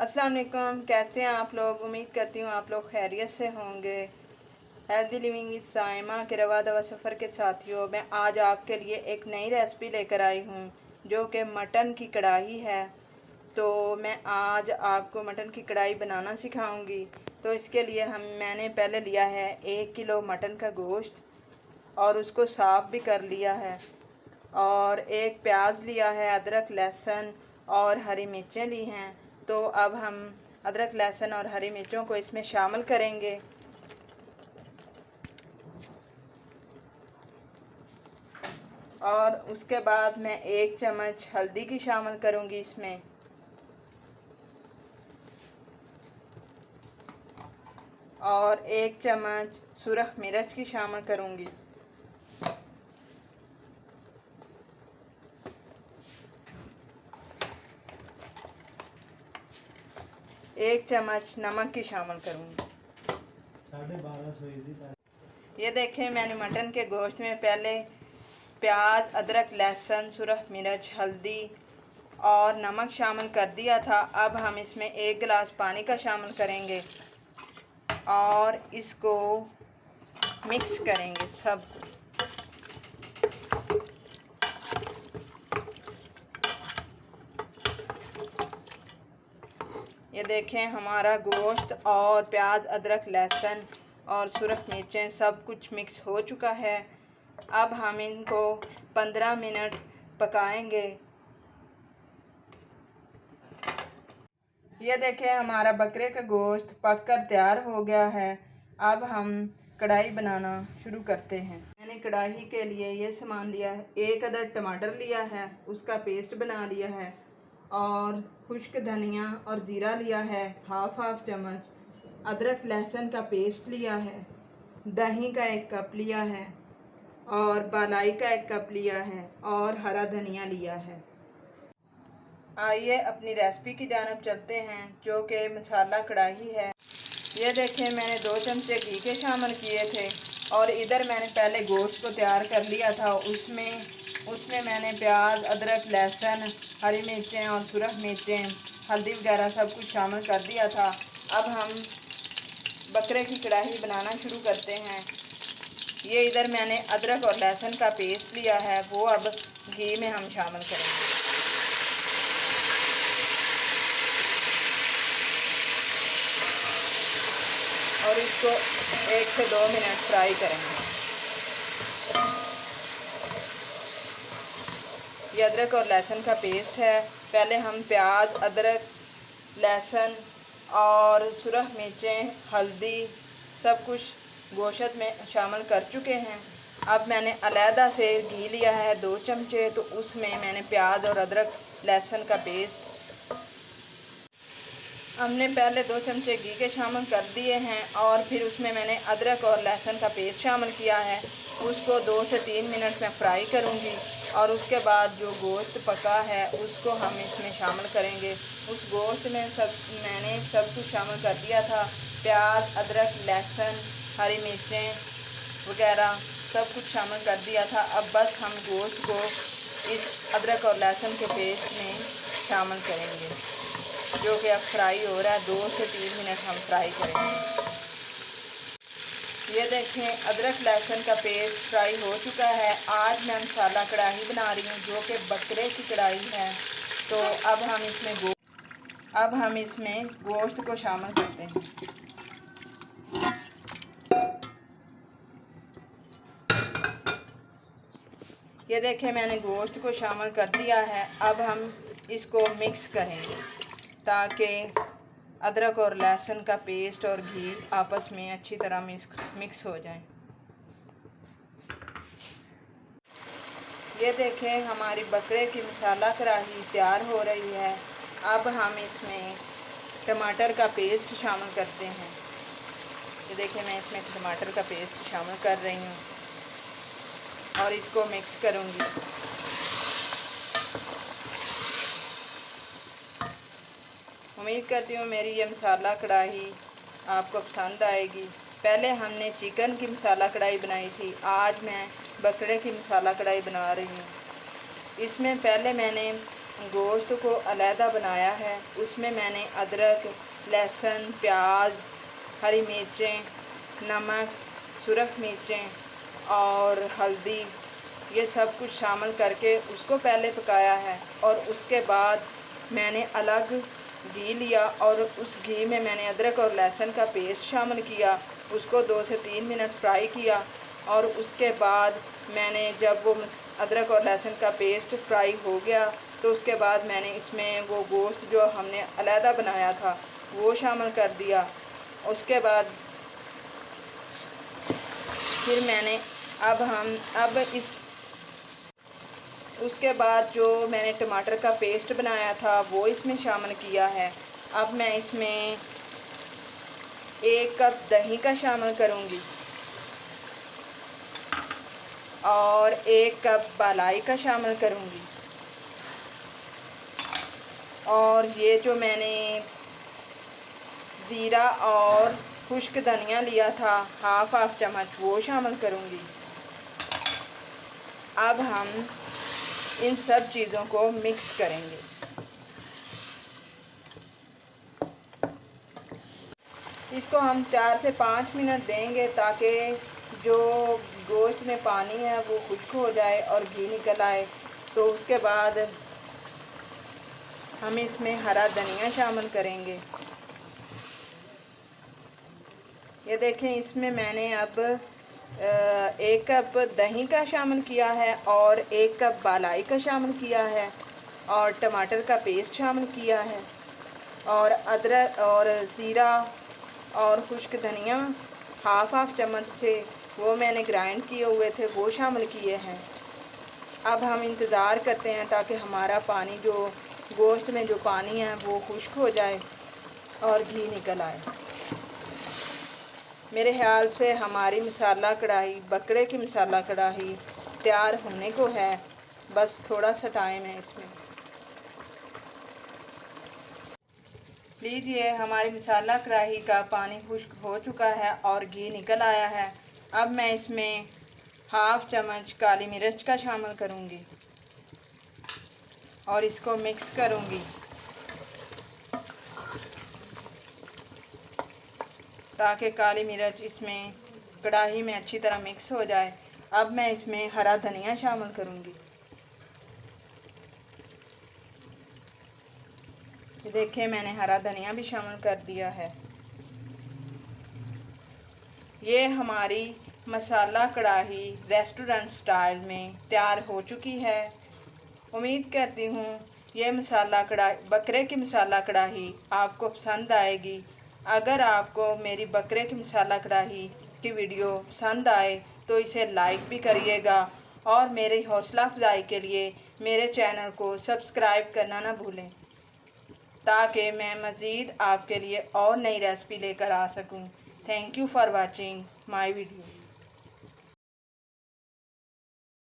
अस्सलाम वालेकुम। कैसे हैं आप लोग? उम्मीद करती हूँ आप लोग खैरियत से होंगे। हेल्दी लिविंग इस साइमा के रवा दवा सफ़र के साथियों, मैं आज आपके लिए एक नई रेसिपी लेकर आई हूँ जो कि मटन की कढ़ाई है। तो मैं आज आपको मटन की कढ़ाई बनाना सिखाऊंगी। तो इसके लिए मैंने पहले लिया है 1 किलो मटन का गोश्त और उसको साफ़ भी कर लिया है, और एक प्याज लिया है, अदरक लहसुन और हरी मिर्चें ली हैं। तो अब हम अदरक लहसुन और हरी मिर्चों को इसमें शामिल करेंगे। और उसके बाद मैं 1 चम्मच हल्दी की शामिल करूंगी इसमें, और 1 चम्मच सुरख मिर्च की शामिल करूंगी, एक चम्मच नमक की शामिल करूंगी। 12:30 ये देखें, मैंने मटन के गोश्त में पहले प्याज, अदरक लहसुन, सुरख मिर्च, हल्दी और नमक शामिल कर दिया था। अब हम इसमें 1 गिलास पानी का शामिल करेंगे और इसको मिक्स करेंगे सब। ये देखें, हमारा गोश्त और प्याज, अदरक लहसुन और सुरख मिर्चें सब कुछ मिक्स हो चुका है। अब हम इनको 15 मिनट पकाएंगे। ये देखें, हमारा बकरे का गोश्त पककर तैयार हो गया है। अब हम कढ़ाई बनाना शुरू करते हैं। मैंने कढ़ाई के लिए ये सामान लिया है। 1 अदद टमाटर लिया है, उसका पेस्ट बना लिया है, और खुश्क धनिया और ज़ीरा लिया है हाफ चम्मच, अदरक लहसुन का पेस्ट लिया है, दही का 1 कप लिया है, और बालाई का 1 कप लिया है, और हरा धनिया लिया है। आइए अपनी रेसिपी की जानब चलते हैं, जो कि मसाला कढ़ाई है। ये देखें, मैंने 2 चमचे घी के शामिल किए थे, और इधर मैंने पहले गोश्त को तैयार कर लिया था। उसमें मैंने प्याज, अदरक लहसुन, हरी मिर्चें और सुरख मिर्चें, हल्दी वगैरह सब कुछ शामिल कर दिया था। अब हम बकरे की कढ़ाई बनाना शुरू करते हैं। ये इधर मैंने अदरक और लहसुन का पेस्ट लिया है, वो अब घी में हम शामिल करेंगे, और इसको 1 से 2 मिनट फ्राई करेंगे। ये अदरक और लहसुन का पेस्ट है। पहले हम प्याज, अदरक, लहसुन और सुरख मिर्चें, हल्दी सब कुछ गोश्त में शामिल कर चुके हैं। अब मैंने अलहदा से घी लिया है 2 चमचे, तो उसमें मैंने प्याज और अदरक लहसुन का पेस्ट हमने पहले 2 चमचे घी के शामिल कर दिए हैं, और फिर उसमें मैंने अदरक और लहसुन का पेस्ट शामिल किया है। उसको 2 से 3 मिनट में फ्राई करूंगी, और उसके बाद जो गोश्त पका है उसको हम इसमें शामिल करेंगे। उस गोश्त में मैंने सब कुछ शामिल कर दिया था, प्याज, अदरक, लहसुन, हरी मिर्चें वगैरह सब कुछ शामिल कर दिया था। अब बस हम गोश्त को इस अदरक और लहसुन के पेस्ट में शामिल करेंगे, जो कि अब फ्राई हो रहा है। 2 से 3 मिनट हम फ्राई करेंगे। ये देखें, अदरक लहसुन का पेस्ट फ्राई हो चुका है। आज मैं मसाला कढ़ाई बना रही हूँ, जो कि बकरे की कढ़ाई है। तो अब हम इसमें गोश्त को शामिल करते हैं। ये देखें, मैंने गोश्त को शामिल कर दिया है। अब हम इसको मिक्स करेंगे, ताकि अदरक और लहसुन का पेस्ट और घी आपस में अच्छी तरह मिक्स हो जाए। ये देखें, हमारी बकरे की मसाला कढ़ाई तैयार हो रही है। अब हम इसमें टमाटर का पेस्ट शामिल करते हैं। ये देखें, मैं इसमें टमाटर का पेस्ट शामिल कर रही हूँ, और इसको मिक्स करूँगी। उम्मीद करती हूँ मेरी ये मसाला कढ़ाई आपको पसंद आएगी। पहले हमने चिकन की मसाला कढ़ाई बनाई थी, आज मैं बकरे की मसाला कढ़ाई बना रही हूँ। इसमें पहले मैंने गोश्त को अलहदा बनाया है, उसमें मैंने अदरक, लहसुन, प्याज, हरी मिर्चें, नमक, सुरख मिर्चें और हल्दी ये सब कुछ शामिल करके उसको पहले पकाया है। और उसके बाद मैंने अलग घी लिया और उस घी में मैंने अदरक और लहसुन का पेस्ट शामिल किया, उसको 2 से 3 मिनट फ्राई किया। और उसके बाद मैंने जब वो अदरक और लहसुन का पेस्ट फ्राई हो गया तो उसके बाद मैंने इसमें वो गोश्त जो हमने अलहदा बनाया था वो शामिल कर दिया। उसके बाद फिर मैंने उसके बाद जो मैंने टमाटर का पेस्ट बनाया था वो इसमें शामिल किया है। अब मैं इसमें 1 कप दही का शामिल करूँगी और 1 कप बालाई का शामिल करूँगी। और ये जो मैंने ज़ीरा और खुश्क धनिया लिया था हाफ चम्मच वो शामिल करूँगी। अब हम इन सब चीज़ों को मिक्स करेंगे। इसको हम 4 से 5 मिनट देंगे ताकि जो गोश्त में पानी है वो खुश्क हो जाए और घी निकल आए। तो उसके बाद हम इसमें हरा धनिया शामिल करेंगे। ये देखें, इसमें मैंने अब 1 कप दही का शामिल किया है और 1 कप बालाई का शामिल किया है और टमाटर का पेस्ट शामिल किया है और अदरक और ज़ीरा और खुश्क धनिया हाफ चम्मच थे वो मैंने ग्राइंड किए हुए थे वो शामिल किए हैं। अब हम इंतज़ार करते हैं ताकि हमारा पानी जो गोश्त में जो पानी है वो खुश्क हो जाए और घी निकल आए। मेरे ख्याल से हमारी मसाला कढ़ाई, बकरे की मसाला कढ़ाई तैयार होने को है, बस थोड़ा सा टाइम है इसमें। लीजिए, हमारी मसाला कढ़ाई का पानी खुश्क हो चुका है और घी निकल आया है। अब मैं इसमें हाफ चम्मच काली मिर्च का शामिल करूँगी और इसको मिक्स करूँगी ताकि काली मिर्च इसमें कढ़ाई में अच्छी तरह मिक्स हो जाए। अब मैं इसमें हरा धनिया शामिल करूँगी। ये देखें, मैंने हरा धनिया भी शामिल कर दिया है। ये हमारी मसाला कढ़ाई रेस्टोरेंट स्टाइल में तैयार हो चुकी है। उम्मीद करती हूँ ये मसाला कढ़ाई, बकरे की मसाला कढ़ाई आपको पसंद आएगी। अगर आपको मेरी बकरे की मसाला कढ़ाई की वीडियो पसंद आए तो इसे लाइक भी करिएगा और मेरी हौसला अफजाई के लिए मेरे चैनल को सब्सक्राइब करना ना भूलें ताकि मैं मज़ीद आपके लिए और नई रेसिपी लेकर आ सकूं। Thank you for watching my video.